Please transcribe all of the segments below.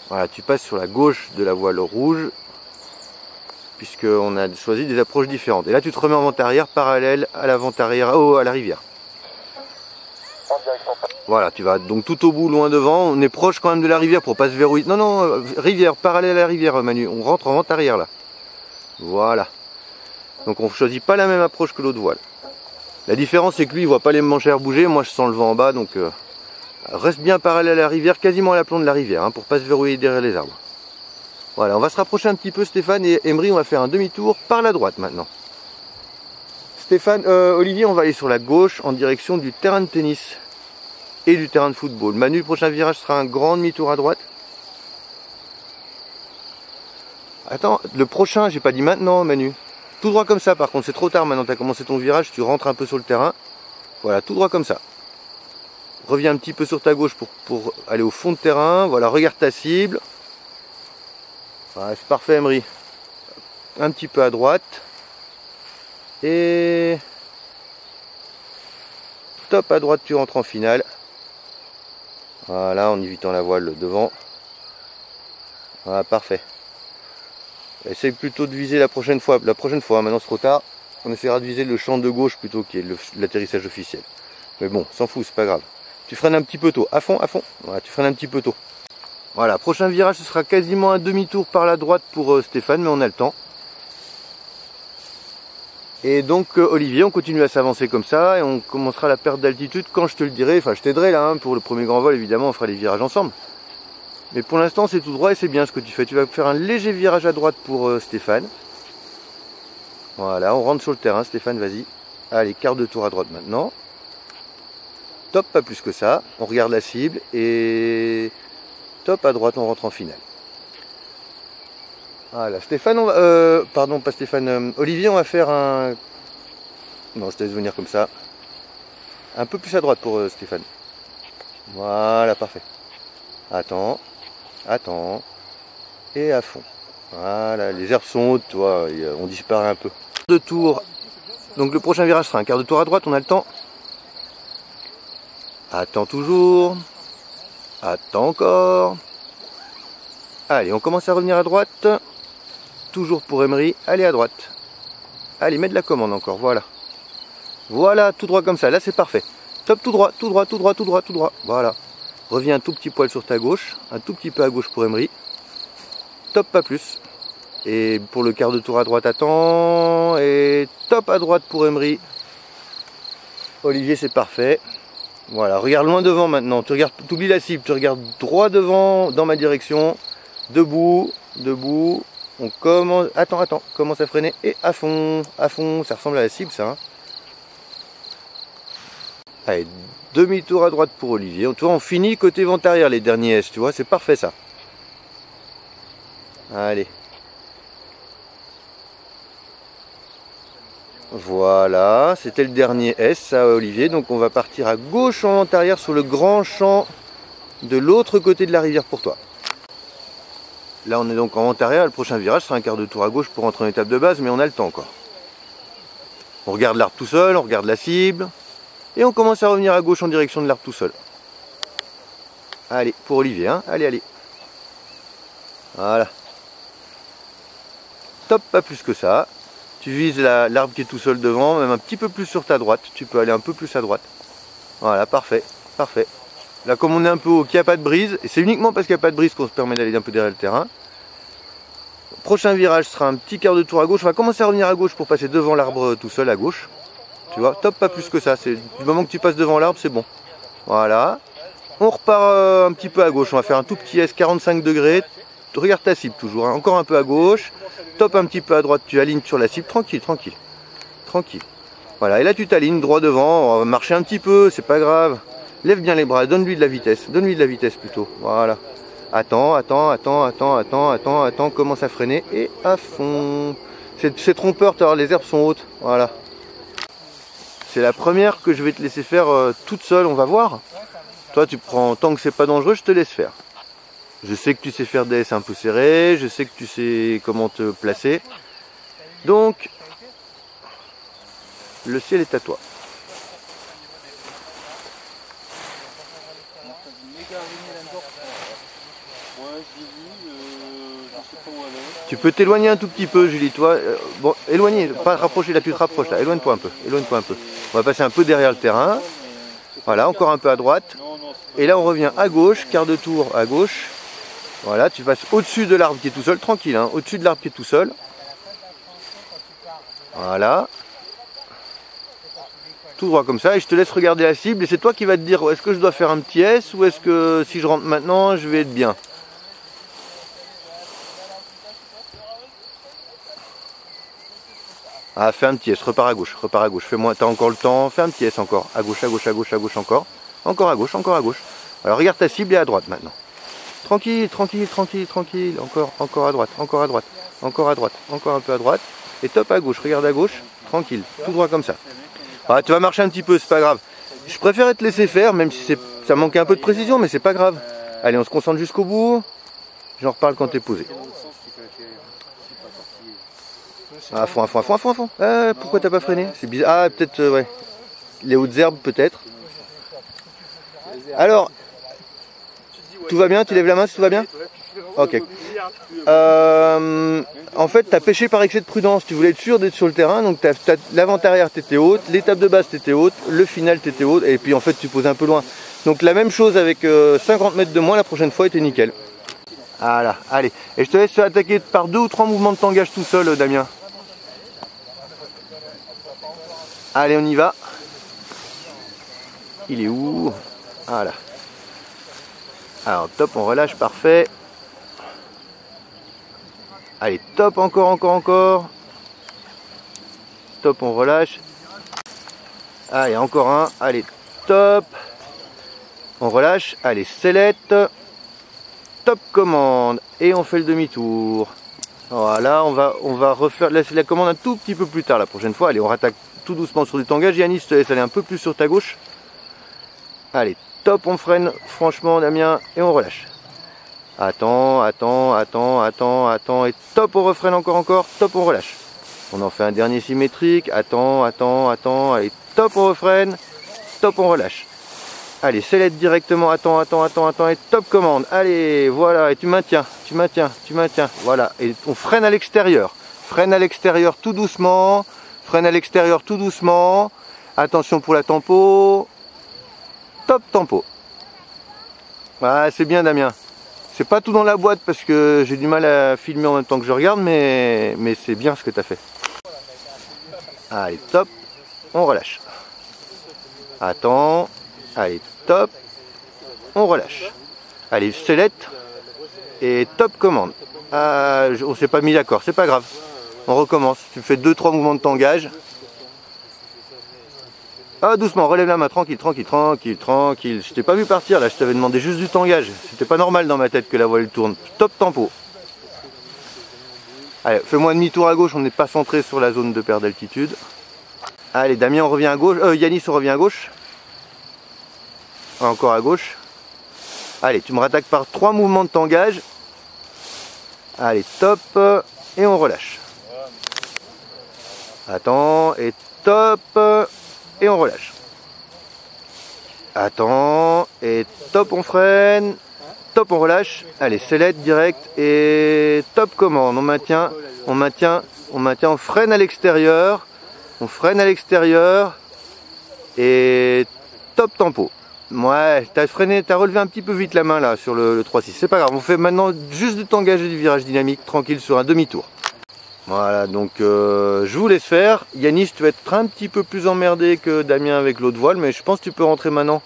Voilà, tu passes sur la gauche de la voile rouge, puisqu'on a choisi des approches différentes. Et là, tu te remets en vente arrière, parallèle à la vente arrière, à la rivière. Voilà, tu vas donc tout au bout, loin devant. On est proche quand même de la rivière pour pas se verrouiller. Non, non, rivière, parallèle à la rivière, Manu. On rentre en vente arrière, là. Voilà. Donc on ne choisit pas la même approche que l'autre voile. La différence, c'est que lui, il voit pas les manchères bouger. Moi, je sens le vent en bas, donc reste bien parallèle à la rivière, quasiment à l'aplomb de la rivière, hein, pour pas se verrouiller derrière les arbres. Voilà, on va se rapprocher un petit peu, Stéphane et Emery, on va faire un demi-tour par la droite maintenant. Stéphane, Olivier, on va aller sur la gauche en direction du terrain de tennis et du terrain de football. Manu, le prochain virage sera un grand demi-tour à droite. Attends, le prochain, j'ai pas dit maintenant, Manu. Tout droit comme ça, par contre, c'est trop tard maintenant, tu as commencé ton virage, tu rentres un peu sur le terrain. Voilà, tout droit comme ça. Reviens un petit peu sur ta gauche pour aller au fond de terrain. Voilà, regarde ta cible. Voilà, c'est parfait, Emery. Un petit peu à droite. Et top à droite, tu rentres en finale. Voilà, en évitant la voile devant. Voilà, parfait. Essaye plutôt de viser la prochaine fois. La prochaine fois, maintenant c'est trop tard. On essaiera de viser le champ de gauche plutôt qui est l'atterrissage officiel. Mais bon, s'en fout, c'est pas grave. Tu freines un petit peu tôt, à fond, à fond. Voilà, tu freines un petit peu tôt. Voilà, prochain virage, ce sera quasiment un demi-tour par la droite pour Stéphane, mais on a le temps. Et donc Olivier, on continue à s'avancer comme ça et on commencera la perte d'altitude quand je te le dirai. Enfin, je t'aiderai là, hein, pour le premier grand vol, évidemment, on fera les virages ensemble. Mais pour l'instant, c'est tout droit et c'est bien ce que tu fais. Tu vas faire un léger virage à droite pour Stéphane. Voilà, on rentre sur le terrain, Stéphane, vas-y. Allez, quart de tour à droite maintenant. Top, pas plus que ça. On regarde la cible et top à droite, on rentre en finale. Voilà, Stéphane, pardon, pas Stéphane, Olivier, on va faire un... Non, je te laisse venir comme ça. Un peu plus à droite pour Stéphane. Voilà, parfait. Attends, attends. Et à fond. Voilà, les herbes sont hautes, toi, on disparaît un peu. Deux tours. Donc le prochain virage sera un quart de tour à droite, on a le temps. Attends toujours. Attends encore. Allez, on commence à revenir à droite. Toujours pour Emery. Allez à droite. Allez, mets de la commande encore, voilà. Voilà, tout droit comme ça, là c'est parfait. Top, tout droit, tout droit, tout droit, tout droit, tout droit. Voilà. Reviens un tout petit poil sur ta gauche. Un tout petit peu à gauche pour Emery. Top, pas plus. Et pour le quart de tour à droite, attends. Et top à droite pour Emery. Olivier, c'est parfait. Voilà, regarde loin devant maintenant. Tu regardes, tu oublies la cible. Tu regardes droit devant, dans ma direction. Debout, debout. On commence. Attends, attends. Commence à freiner. Et à fond, à fond. Ça ressemble à la cible, ça. Hein. Allez, demi-tour à droite pour Olivier. Tu vois, on finit côté vente arrière les derniers S. Tu vois, c'est parfait ça. Allez. Voilà, c'était le dernier S, ça Olivier. Donc on va partir à gauche en vente arrière sur le grand champ de l'autre côté de la rivière pour toi. Là on est donc en vente arrière, le prochain virage sera un quart de tour à gauche pour entrer en étape de base, mais on a le temps encore. On regarde l'arbre tout seul, on regarde la cible, et on commence à revenir à gauche en direction de l'arbre tout seul. Allez, pour Olivier, hein, allez, allez. Voilà. Top, pas plus que ça. Tu vises l'arbre qui est tout seul devant, même un petit peu plus sur ta droite. Tu peux aller un peu plus à droite. Voilà, parfait, parfait. Là, comme on est un peu haut, qu'il n'y a pas de brise, et c'est uniquement parce qu'il n'y a pas de brise qu'on se permet d'aller un peu derrière le terrain. Le prochain virage sera un petit quart de tour à gauche. On va commencer à revenir à gauche pour passer devant l'arbre tout seul à gauche. Tu vois, top, pas plus que ça. Du moment que tu passes devant l'arbre, c'est bon. Voilà. On repart un petit peu à gauche. On va faire un tout petit S 45 degrés. Regarde ta cible toujours. Hein. Encore un peu à gauche. Top un petit peu à droite. Tu alignes sur la cible. Tranquille, tranquille. Tranquille. Voilà. Et là, tu t'alignes droit devant. On va marcher un petit peu. C'est pas grave. Lève bien les bras. Donne-lui de la vitesse. Donne-lui de la vitesse plutôt. Voilà. Attends, attends, attends, attends, attends, attends, attends. Commence à freiner. Et à fond. C'est trompeur. Les herbes sont hautes. Voilà. C'est la première que je vais te laisser faire toute seule. On va voir. Toi, tu prends, tant que c'est pas dangereux, je te laisse faire. Je sais que tu sais faire des S un peu serrés, je sais que tu sais comment te placer. Donc, Le ciel est à toi. Tu peux t'éloigner un tout petit peu, Julie, toi. Bon, éloigner, pas rapprocher, là tu te rapproches là, éloigne-toi un peu, éloigne-toi un peu. On va passer un peu derrière le terrain. Voilà, encore un peu à droite. Et là on revient à gauche, quart de tour à gauche. Voilà, tu passes au-dessus de l'arbre qui est tout seul, tranquille, hein, au-dessus de l'arbre qui est tout seul. Voilà. Tout droit comme ça, et je te laisse regarder la cible, et c'est toi qui vas te dire, est-ce que je dois faire un petit S, ou est-ce que si je rentre maintenant, je vais être bien. Ah, fais un petit S, repars à gauche, fais-moi, t'as encore le temps, fais un petit S encore, à gauche, à gauche, à gauche, à gauche encore, encore à gauche, encore à gauche. Alors regarde ta cible et à droite maintenant. Tranquille, tranquille, tranquille, tranquille, encore à droite, encore à droite, encore à droite, encore un peu à droite, et top à gauche, regarde à gauche, tranquille, tout droit comme ça. Ah, tu vas marcher un petit peu, c'est pas grave. Je préfère te laisser faire, même si ça manque un peu de précision, mais c'est pas grave. Allez, on se concentre jusqu'au bout, j'en reparle quand t'es posé. À fond, à fond, à fond, à fond, à fond. Ah, pourquoi t'as pas freiné? C'est bizarre. Ah, peut-être, ouais. Les hautes herbes, peut-être. Alors, tout va bien? Tu lèves la main si tout va bien? Ok. En fait, tu as pêché par excès de prudence. Tu voulais être sûr d'être sur le terrain. Donc, l'avant-arrière, tu étais haute. L'étape de base, tu étais haute. Le final, tu étais haute. Et puis, en fait, tu posais un peu loin. Donc, la même chose avec 50 mètres de moins la prochaine fois, était nickel. Voilà, allez. Et je te laisse attaquer par 2 ou 3 mouvements de tangage tout seul, Damien. Allez, on y va. Il est où? Voilà. Alors, top, on relâche, parfait. Allez, top, encore, encore, encore. Top, on relâche. Allez, encore un. Allez, top. On relâche. Allez, sellette. Top commande. Et on fait le demi-tour. Voilà, on va refaire la commande un tout petit peu plus tard la prochaine fois. Allez, on rattaque tout doucement sur du tangage. Yannis, je te laisse aller un peu plus sur ta gauche. Allez, top, on freine, franchement, Damien, et on relâche. Attends, attends, attends, attends, attends, et top, on refreine encore, top, on relâche. On en fait un dernier symétrique, attends, attends, attends, allez, top, on refreine, top, on relâche. Allez, sellette directement, attends, attends, attends, attends, et top commande. Allez, voilà, et tu maintiens, voilà, et on freine à l'extérieur. Freine à l'extérieur tout doucement, freine à l'extérieur tout doucement. Attention pour la tempo. Top tempo. Ah, c'est bien, Damien. C'est pas tout dans la boîte parce que j'ai du mal à filmer en même temps que je regarde, mais c'est bien ce que tu as fait. Allez, top. On relâche. Attends. Allez, top. On relâche. Allez, sellette. Et top commande. Ah, on s'est pas mis d'accord, c'est pas grave. On recommence. Tu fais 2-3 mouvements de tangage. Ah, doucement, relève la main, tranquille, tranquille, tranquille, tranquille. Je t'ai pas vu partir là, je t'avais demandé juste du tangage. C'était pas normal dans ma tête que la voile tourne. Top tempo. Allez, fais-moi demi-tour à gauche, on n'est pas centré sur la zone de perte d'altitude. Allez, Damien, on revient à gauche. Yannis, on revient à gauche. Encore à gauche. Allez, tu me rattaques par 3 mouvements de tangage. Allez, top. Et on relâche. Attends, et top. Et on relâche. Attends, et top, on freine. Top, on relâche. Allez, sellette direct et top commande. On maintient, on maintient, on maintient. On freine à l'extérieur. On freine à l'extérieur. Et top tempo. Ouais, t'as freiné, t'as relevé un petit peu vite la main là sur le 3-6. C'est pas grave, on fait maintenant juste du tangage et du virage dynamique tranquille sur un demi-tour. Voilà, donc je vous laisse faire. Yannis, tu vas être un petit peu plus emmerdé que Damien avec l'autre voile, mais je pense que tu peux rentrer maintenant.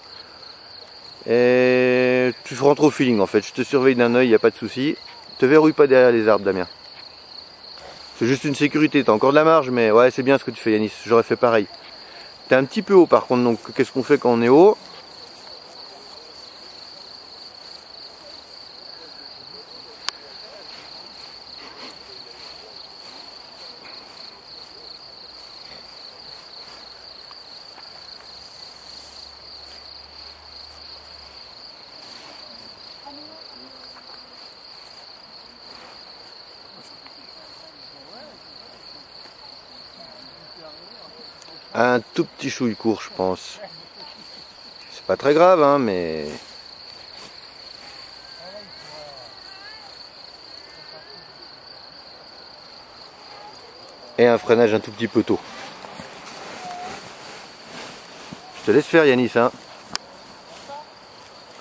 Et tu rentres au feeling en fait, je te surveille d'un œil, il n'y a pas de souci. Te verrouille pas derrière les arbres, Damien. C'est juste une sécurité, t'as encore de la marge, mais ouais, c'est bien ce que tu fais, Yannis, j'aurais fait pareil. T'es un petit peu haut par contre, donc qu'est-ce qu'on fait quand on est haut? Un tout petit chouille court, je pense. C'est pas très grave, hein, mais... Et un freinage un tout petit peu tôt. Je te laisse faire, Yanis, hein.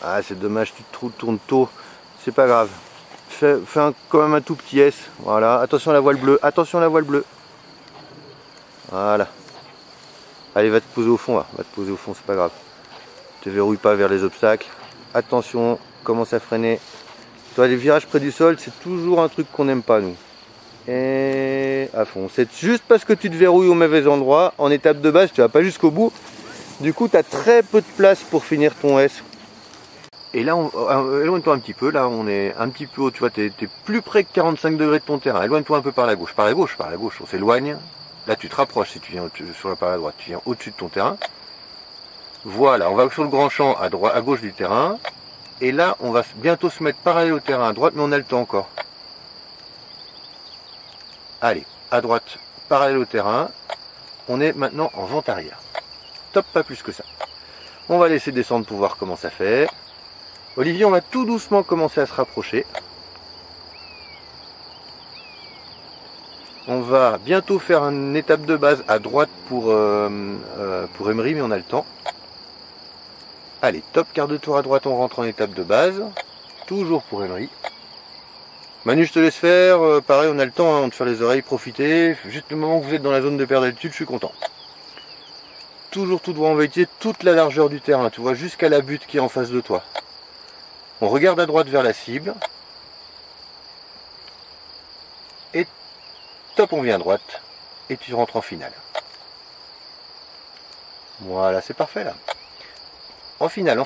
Ah, c'est dommage, tu te tournes tôt. C'est pas grave. Fais quand même un tout petit S. Voilà, attention à la voile bleue. Attention à la voile bleue. Voilà. Allez, va te poser au fond, là. Va te poser au fond, c'est pas grave. Te verrouille pas vers les obstacles. Attention, commence à freiner. Toi, les virages près du sol, c'est toujours un truc qu'on n'aime pas, nous. Et à fond. C'est juste parce que tu te verrouilles au mauvais endroit. En étape de base, tu vas pas jusqu'au bout. Du coup, tu as très peu de place pour finir ton S. Et là, éloigne-toi un petit peu. Là, on est un petit peu haut. Tu vois, tu es plus près que 45 degrés de ton terrain. Éloigne-toi un peu par la gauche. Par la gauche, par la gauche. On s'éloigne. Là, tu te rapproches si tu viens par la droite. Tu viens au-dessus de ton terrain. Voilà, on va sur le grand champ à gauche du terrain. Et là, on va bientôt se mettre parallèle au terrain à droite, mais on a le temps encore. Allez, à droite, parallèle au terrain. On est maintenant en vente arrière. Top, pas plus que ça. On va laisser descendre pour voir comment ça fait. Olivier, on va tout doucement commencer à se rapprocher. On va bientôt faire une étape de base à droite pour Emery, mais on a le temps. Allez, top, quart de tour à droite, on rentre en étape de base. Toujours pour Emery. Manu, je te laisse faire. Pareil, on a le temps hein, de faire les oreilles, profiter. Juste le moment que vous êtes dans la zone de perte d'altitude, je suis content. Toujours tout droit, on va utiliser toute la largeur du terrain, tu vois, jusqu'à la butte qui est en face de toi. On regarde à droite vers la cible. Et top, on vient à droite. Et tu rentres en finale. Voilà, c'est parfait là. En finale,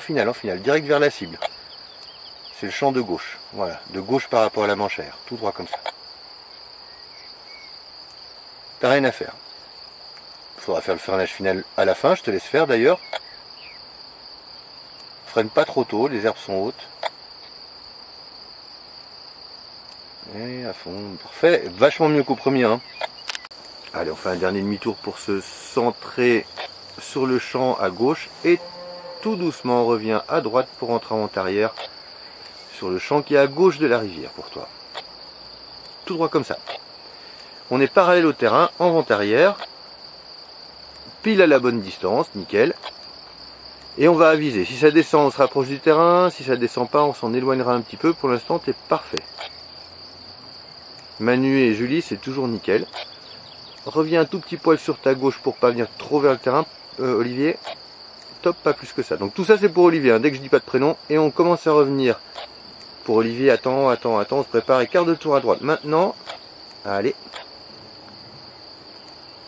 direct vers la cible. C'est le champ de gauche. Voilà, de gauche par rapport à la manchère. Tout droit comme ça. T'as rien à faire. Il faudra faire le freinage final à la fin, je te laisse faire d'ailleurs. Freine pas trop tôt, les herbes sont hautes. Et à fond, parfait. Vachement mieux qu'au premier. Hein. Allez, on fait un dernier demi-tour pour se centrer sur le champ à gauche. Et tout doucement, on revient à droite pour entrer en arrière. Sur le champ qui est à gauche de la rivière pour toi. Tout droit comme ça. On est parallèle au terrain, en vente arrière. Pile à la bonne distance, nickel. Et on va aviser. Si ça descend, on se rapproche du terrain. Si ça descend pas, on s'en éloignera un petit peu. Pour l'instant, t'es parfait. Manu et Julie, c'est toujours nickel. Reviens un tout petit poil sur ta gauche pour pas venir trop vers le terrain, Olivier. Top, pas plus que ça. Donc tout ça, c'est pour Olivier, hein, dès que je dis pas de prénom. Et on commence à revenir. Pour Olivier, attends, on se prépare. Et quart de tour à droite. Maintenant, allez.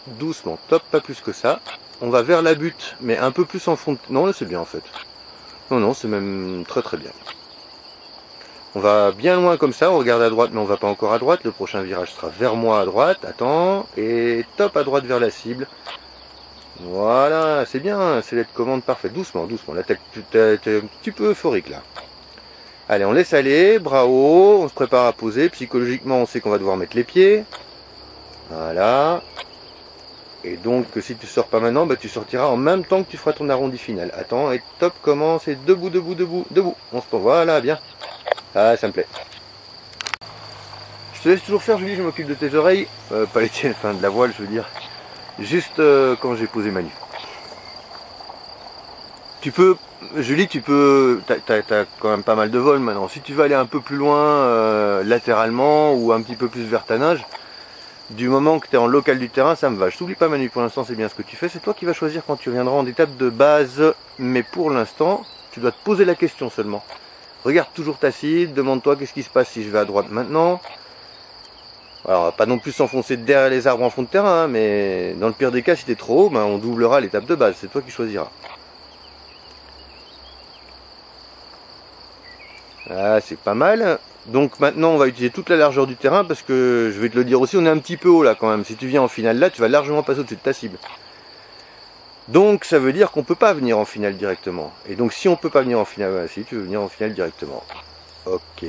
Doucement, top, pas plus que ça. On va vers la butte, mais un peu plus en fond. Non, là c'est bien en fait. Non, c'est même très très bien. On va bien loin comme ça, on regarde à droite, mais on va pas encore à droite. Le prochain virage sera vers moi à droite. Attends, et top à droite vers la cible. Voilà, c'est bien, c'est l'aide commande parfaite. Doucement, là t'es un petit peu euphorique là. Allez, on laisse aller, bras haut, on se prépare à poser. Psychologiquement, on sait qu'on va devoir mettre les pieds. Voilà. Et donc, si tu sors pas maintenant, bah, tu sortiras en même temps que tu feras ton arrondi final. Attends, et top, commence, et debout. On se pose, voilà, bien. Ah, ça me plaît. Je te laisse toujours faire, Julie, je m'occupe de tes oreilles. Pas les tiennes, enfin de la voile, je veux dire. Juste quand j'ai posé Manu. Julie, t'as quand même pas mal de vol maintenant. Si tu veux aller un peu plus loin, latéralement, ou un petit peu plus vers ta nage, du moment que tu es en local du terrain, ça me va. Je t'oublie pas Manu, pour l'instant c'est bien ce que tu fais. C'est toi qui vas choisir quand tu reviendras en étape de base. Mais pour l'instant, tu dois te poser la question seulement. Regarde toujours ta cible, demande-toi qu'est-ce qui se passe si je vais à droite maintenant. Alors, on va pas non plus s'enfoncer derrière les arbres en fond de terrain, hein, mais dans le pire des cas, si tu es trop haut, ben, on doublera l'étape de base. C'est toi qui choisiras. Ah, c'est pas mal. Donc maintenant on va utiliser toute la largeur du terrain parce que je vais te le dire aussi, on est un petit peu haut là quand même. Si tu viens en finale là, tu vas largement passer au-dessus de ta cible. Donc ça veut dire qu'on peut pas venir en finale directement. Et donc si on peut pas venir en finale, voilà, si tu veux venir en finale directement. Ok.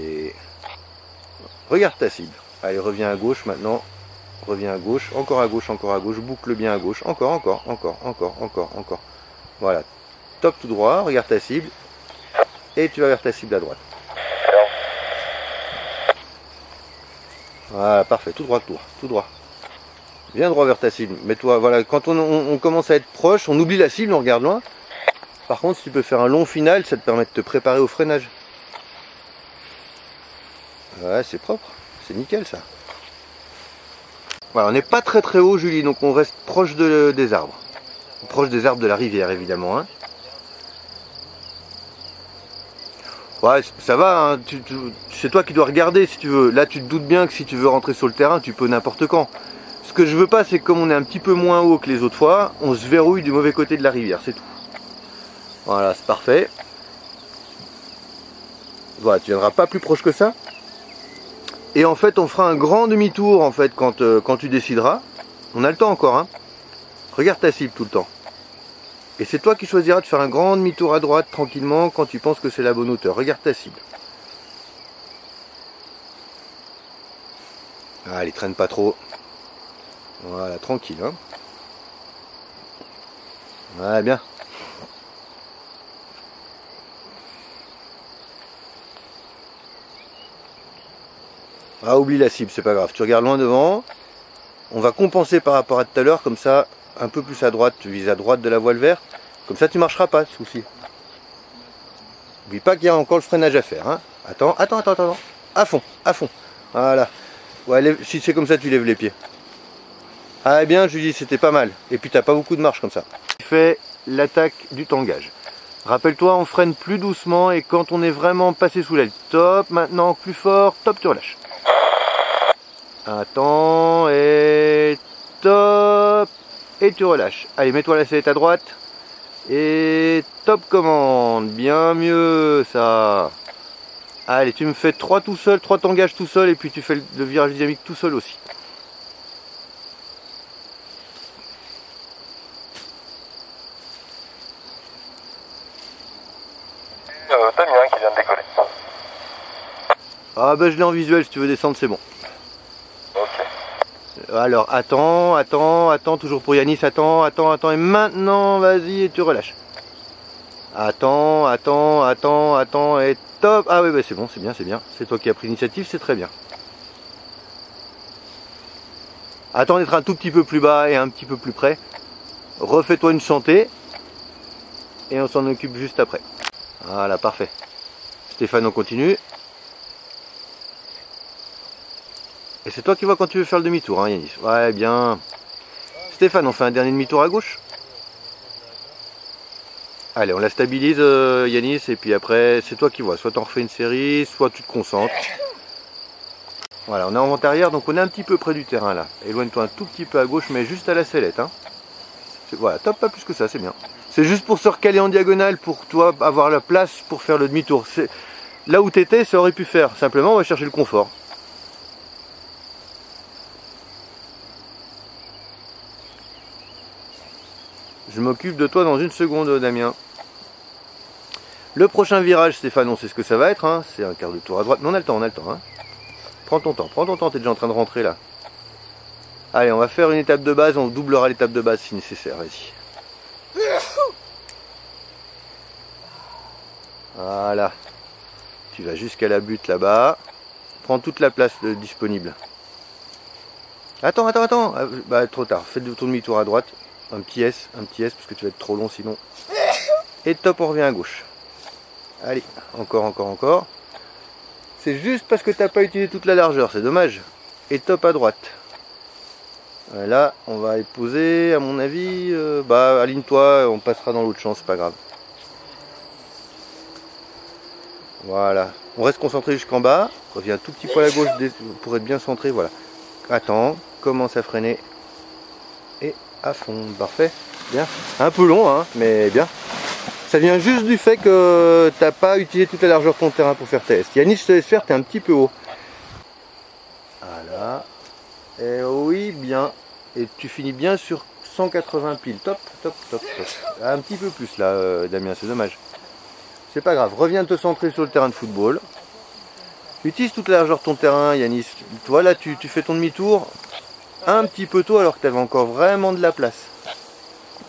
Regarde ta cible. Allez, reviens à gauche maintenant. reviens à gauche, encore à gauche, boucle bien à gauche, encore. Voilà, top tout droit, regarde ta cible, et tu vas vers ta cible à droite. Voilà, parfait, tout droit. Viens droit vers ta cible, mets-toi, voilà, quand on commence à être proche, on oublie la cible, on regarde loin. Par contre, si tu peux faire un long final, ça te permet de te préparer au freinage. Ouais, c'est propre, c'est nickel ça. Voilà, on n'est pas très haut, Julie, donc on reste proche des arbres. Proche des arbres de la rivière, évidemment. Hein. Ouais, ça va, hein. C'est toi qui dois regarder si tu veux. Là, tu te doutes bien que si tu veux rentrer sur le terrain, tu peux n'importe quand. Ce que je veux pas, c'est que comme on est un petit peu moins haut que les autres fois, on se verrouille du mauvais côté de la rivière, c'est tout. Voilà, c'est parfait. Voilà, tu viendras pas plus proche que ça. Et en fait, on fera un grand demi-tour en fait quand tu décideras. On a le temps encore, hein. Regarde ta cible tout le temps. Et c'est toi qui choisiras de faire un grand demi-tour à droite tranquillement quand tu penses que c'est la bonne hauteur. Regarde ta cible. Allez, traîne pas trop. Voilà, tranquille, hein. Ouais, bien. Ah, oublie la cible, c'est pas grave. Tu regardes loin devant. On va compenser par rapport à tout à l'heure, comme ça, un peu plus à droite, tu vises à droite de la voile verte. Comme ça, tu marcheras pas, ce souci. N'oublie pas qu'il y a encore le freinage à faire. Hein. Attends. À fond. Voilà. Ouais, si c'est comme ça, tu lèves les pieds. Ah bien, Julie, c'était pas mal. Et puis, t'as pas beaucoup de marche comme ça. Tu fais l'attaque du tangage. Rappelle-toi, on freine plus doucement et quand on est vraiment passé sous l'aile, top. Maintenant, plus fort, top, tu relâches. Attends, et top. Et tu relâches. Allez, mets-toi la sellette à droite. Et top commande. Bien mieux, ça. Allez, tu me fais 3 tout seul, 3 tangages tout seul. Et puis tu fais le virage dynamique tout seul aussi. T'as mis un qui vient de décoller. Ah bah je l'ai en visuel, si tu veux descendre c'est bon. Ok. Alors attends, toujours pour Yanis, attends, et maintenant vas-y et tu relâches. Attends, et top. Ah oui bah c'est bon, c'est bien, c'est toi qui as pris l'initiative, c'est très bien. Attends d'être un tout petit peu plus bas et un petit peu plus près. Refais-toi une santé. Et on s'en occupe juste après. Voilà, parfait. Stéphane, on continue. Et c'est toi qui vois quand tu veux faire le demi-tour, hein, Yanis. Ouais, bien. Stéphane, on fait un dernier demi-tour à gauche. Allez, on la stabilise, Yanis, et puis après, c'est toi qui vois. Soit t'en refais une série, soit tu te concentres. Voilà, on est en vente arrière, donc on est un petit peu près du terrain, là. Éloigne-toi un tout petit peu à gauche, mais juste à la sellette, hein. Voilà, top, pas plus que ça, c'est bien. C'est juste pour se recaler en diagonale, pour toi avoir la place pour faire le demi-tour. Là où tu étais, ça aurait pu faire. Simplement, on va chercher le confort. Je m'occupe de toi dans une seconde, Damien. Le prochain virage, Stéphane, on sait ce que ça va être. Hein. C'est un quart de tour à droite. Mais on a le temps, Hein. Prends ton temps, t'es déjà en train de rentrer là. Allez, on va faire une étape de base, on doublera l'étape de base si nécessaire, vas-y. Voilà. Tu vas jusqu'à la butte là-bas. Prends toute la place disponible. Attends. Bah trop tard. Fais ton demi-tour à droite. Un petit S parce que tu vas être trop long sinon. Et top, on revient à gauche. Allez, encore. C'est juste parce que tu n'as pas utilisé toute la largeur, c'est dommage. Et top à droite. Là, on va épouser, à mon avis. Bah, aligne-toi, on passera dans l'autre champ, c'est pas grave. Voilà. On reste concentré jusqu'en bas. Reviens un tout petit poil à gauche pour être bien centré. Voilà. Attends, commence à freiner. Et à fond. Parfait. Bien. Un peu long, hein, mais bien. Ça vient juste du fait que tu n'as pas utilisé toute la largeur de ton terrain pour faire test. Yanis, je te laisse faire, tu es un petit peu haut. Voilà. Et oui, bien. Et tu finis bien sur 180 piles. Top. Un petit peu plus là, Damien, c'est dommage. C'est pas grave. Reviens te centrer sur le terrain de football. Utilise toute la largeur de ton terrain, Yanis. Voilà, tu fais ton demi-tour. un petit peu tôt alors que tu avais encore vraiment de la place.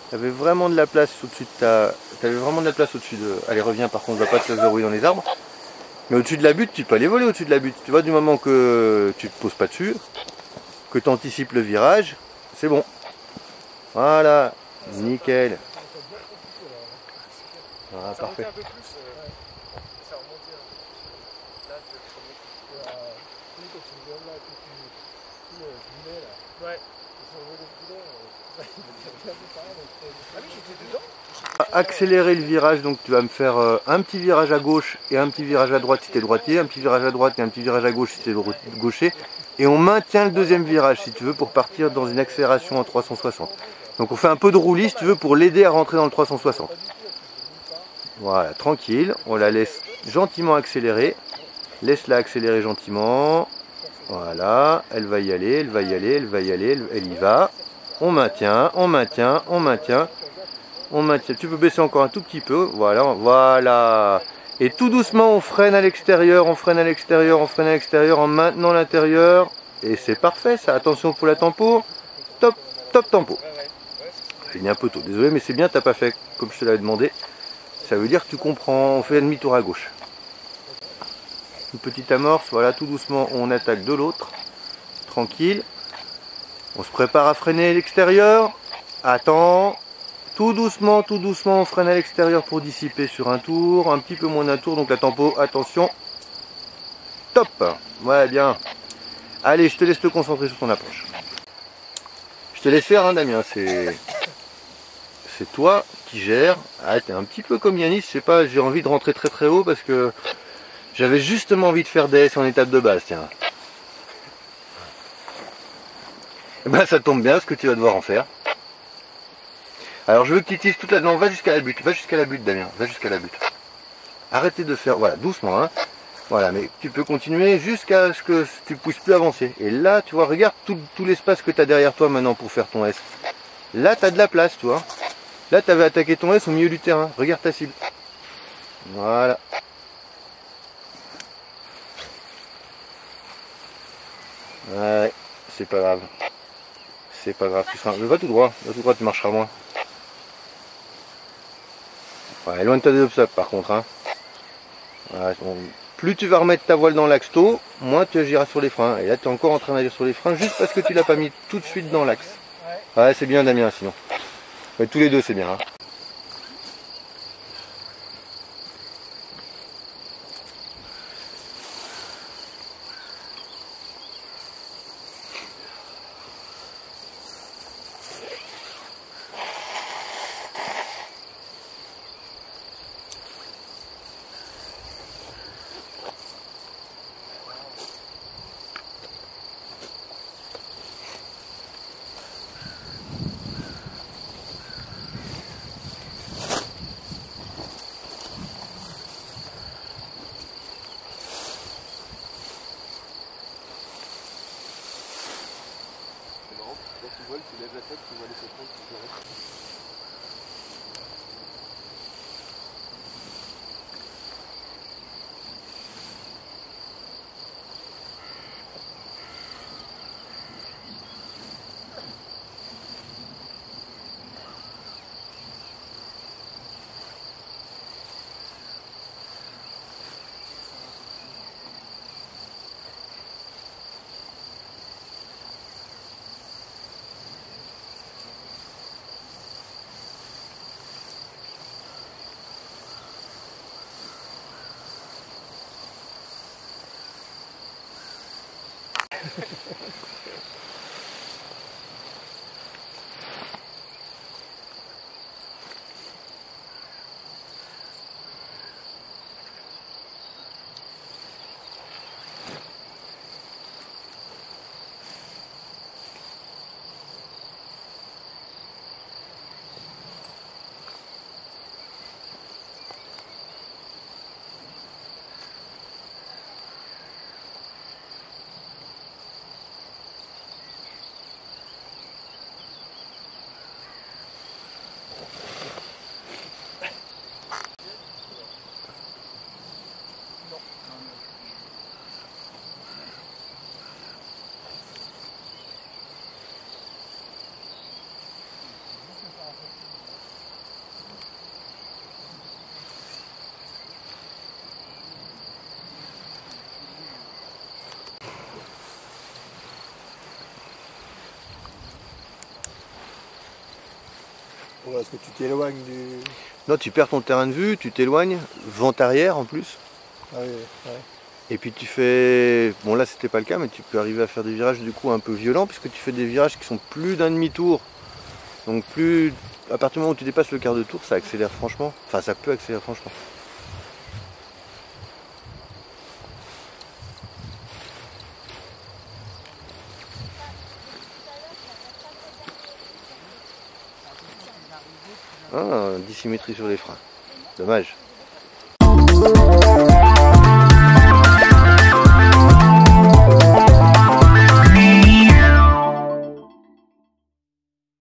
Tu avais vraiment de la place au-dessus de ta... T'avais vraiment de la place au-dessus de... Allez, reviens, par contre, on va pas te faire verrouiller dans les arbres. Mais au-dessus de la butte, tu peux aller voler au-dessus de la butte. Tu vois, du moment que tu te poses pas dessus, que tu anticipes le virage, c'est bon. Voilà, nickel. Voilà, parfait. Accélérer le virage, donc tu vas me faire un petit virage à gauche et un petit virage à droite si tu es droitier, un petit virage à droite et un petit virage à gauche si tu es gaucher, et on maintient le deuxième virage si tu veux pour partir dans une accélération en 360. Donc on fait un peu de roulis si tu veux pour l'aider à rentrer dans le 360. Voilà, tranquille, on la laisse gentiment accélérer, laisse-la accélérer gentiment, voilà, elle va y aller, elle va y aller, elle va y aller, elle y va, on maintient, on maintient, on maintient. On maintient. Tu peux baisser encore un tout petit peu, voilà, voilà. Et tout doucement on freine à l'extérieur, on freine à l'extérieur, on freine à l'extérieur en maintenant l'intérieur. Et c'est parfait ça, attention pour la tempo. Top, top tempo. J'ai mis un peu tôt, désolé mais c'est bien, t'as pas fait comme je te l'avais demandé. Ça veut dire que tu comprends, on fait un demi-tour à gauche. Une petite amorce, voilà, tout doucement on attaque de l'autre. Tranquille. On se prépare à freiner à l'extérieur. Attends. Tout doucement, on freine à l'extérieur pour dissiper sur un tour, un petit peu moins d'un tour, donc la tempo, attention. Top. Ouais, bien. Allez, je te laisse te concentrer sur ton approche. Je te laisse faire, hein, Damien, c'est toi qui gères. Ah, t'es un petit peu comme Yanis, je sais pas, j'ai envie de rentrer très très haut parce que j'avais justement envie de faire DS en étape de base, tiens. Ben, ça tombe bien, ce que tu vas devoir en faire. Alors je veux que tu utilises toute la... Non, va jusqu'à la butte, Damien, va jusqu'à la butte. Arrêtez de faire... Voilà, doucement, hein. Voilà, mais tu peux continuer jusqu'à ce que tu ne puisses plus avancer. Et là, tu vois, regarde tout l'espace que tu as derrière toi maintenant pour faire ton S. Là, tu as de la place, tu vois. Là, tu avais attaqué ton S au milieu du terrain. Regarde ta cible. Voilà. Ouais, c'est pas grave. C'est pas grave, tu seras... Va tout droit, tu marcheras moins. Ouais, loin de ta obstacles par contre. Hein. Ouais, bon. Plus tu vas remettre ta voile dans l'axe tôt, moins tu agiras sur les freins. Et là, tu es encore en train d'agir sur les freins juste parce que tu l'as pas mis tout de suite dans l'axe. Ouais, c'est bien Damien sinon. Ouais, tous les deux, c'est bien. Hein. Tu vois, tu lèves la tête, tu vois les sauterelles qui restent. Ouais, est-ce que tu t'éloignes du... Non, tu perds ton terrain de vue, tu t'éloignes, vent arrière en plus. Ah oui, ouais. Et puis tu fais... Bon là c'était pas le cas, mais tu peux arriver à faire des virages du coup un peu violents, puisque tu fais des virages qui sont plus d'un demi-tour. Donc plus... À partir du moment où tu dépasses le quart de tour, ça accélère franchement. Enfin ça peut accélérer franchement. Ah, dissymétrie sur les freins. Dommage.